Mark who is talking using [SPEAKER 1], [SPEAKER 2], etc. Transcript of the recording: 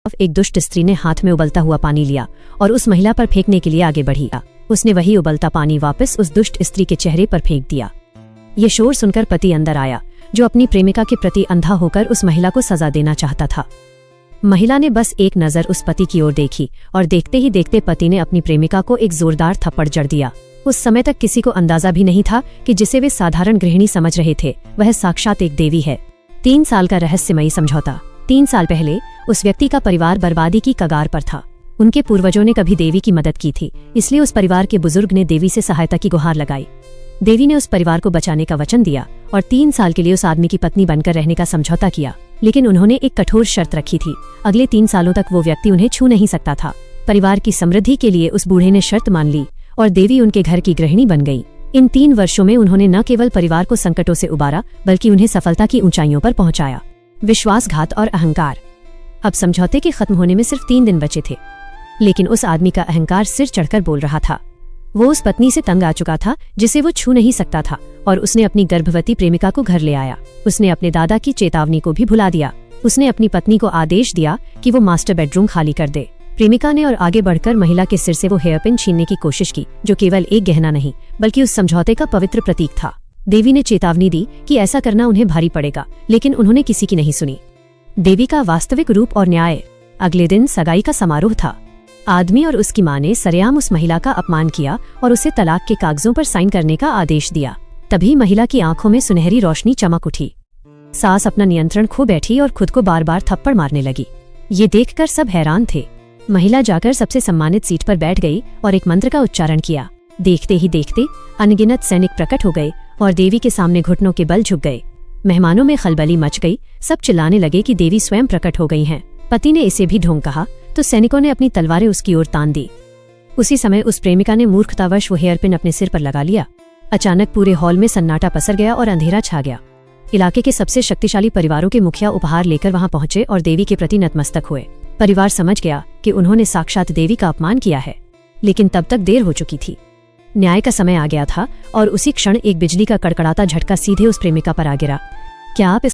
[SPEAKER 1] एक दुष्ट स्त्री ने हाथ में उबलता हुआ पानी लिया और उस महिला पर फेंकने के लिए आगे बढ़ी। उसने वही उबलता पानी वापस उस दुष्ट स्त्री के चेहरे पर फेंक दिया। ये शोर सुनकर पति अंदर आया, जो अपनी प्रेमिका के प्रति अंधा होकर उस महिला को सजा देना चाहता था। महिला ने बस एक नजर उस पति की ओर देखी और देखते ही देखते पति ने अपनी प्रेमिका को एक जोरदार थप्पड़ जड़ दिया। उस समय तक किसी को अंदाजा भी नहीं था कि जिसे वे साधारण गृहिणी समझ रहे थे वह साक्षात एक देवी है। 3 साल का रहस्यमयी समझौता। 3 साल पहले उस व्यक्ति का परिवार बर्बादी की कगार पर था। उनके पूर्वजों ने कभी देवी की मदद की थी, इसलिए उस परिवार के बुजुर्ग ने देवी से सहायता की गुहार लगाई। देवी ने उस परिवार को बचाने का वचन दिया और 3 साल के लिए उस आदमी की पत्नी बनकर रहने का समझौता किया। लेकिन उन्होंने एक कठोर शर्त रखी थी, अगले 3 सालों तक वो व्यक्ति उन्हें छू नहीं सकता था। परिवार की समृद्धि के लिए उस बूढ़े ने शर्त मान ली और देवी उनके घर की गृहिणी बन गई। इन 3 वर्षों में उन्होंने न केवल परिवार को संकटों से उबारा बल्कि उन्हें सफलता की ऊंचाइयों पर पहुंचाया। विश्वासघात और अहंकार। अब समझौते के खत्म होने में सिर्फ 3 दिन बचे थे, लेकिन उस आदमी का अहंकार सिर चढ़कर बोल रहा था। वो उस पत्नी से तंग आ चुका था जिसे वो छू नहीं सकता था और उसने अपनी गर्भवती प्रेमिका को घर ले आया। उसने अपने दादा की चेतावनी को भी भुला दिया। उसने अपनी पत्नी को आदेश दिया कि वो मास्टर बेडरूम खाली कर दे। प्रेमिका ने और आगे बढ़कर महिला के सिर से वो हेयरपिन छीनने की कोशिश की, जो केवल एक गहना नहीं बल्कि उस समझौते का पवित्र प्रतीक था। देवी ने चेतावनी दी कि ऐसा करना उन्हें भारी पड़ेगा, लेकिन उन्होंने किसी की नहीं सुनी। देवी का वास्तविक रूप और न्याय। अगले दिन सगाई का समारोह था। आदमी और उसकी मां ने सरेआम उस महिला का अपमान किया और उसे तलाक के कागजों पर साइन करने का आदेश दिया। तभी महिला की आंखों में सुनहरी रोशनी चमक उठी। सास अपना नियंत्रण खो बैठी और खुद को बार बार थप्पड़ मारने लगी। ये देखकर सब हैरान थे। महिला जाकर सबसे सम्मानित सीट पर बैठ गई और एक मंत्र का उच्चारण किया। देखते ही देखते अनगिनत सैनिक प्रकट हो गए और देवी के सामने घुटनों के बल झुक गए। मेहमानों में खलबली मच गई। सब चिल्लाने लगे कि देवी स्वयं प्रकट हो गई हैं। पति ने इसे भी ढोंग कहा तो सैनिकों ने अपनी तलवारें उसकी ओर तान दी। उसी समय उस प्रेमिका ने मूर्खतावश वो हेयरपिन अपने सिर पर लगा लिया। अचानक पूरे हॉल में सन्नाटा पसर गया और अंधेरा छा गया। इलाके के सबसे शक्तिशाली परिवारों के मुखिया उपहार लेकर वहां पहुंचे और देवी के प्रति नतमस्तक हुए। परिवार समझ गया कि उन्होंने साक्षात देवी का अपमान किया है, लेकिन तब तक देर हो चुकी थी। न्याय का समय आ गया था और उसी क्षण एक बिजली का कड़कड़ाता झटका सीधे उस प्रेमिका पर आ गिरा। क्या आप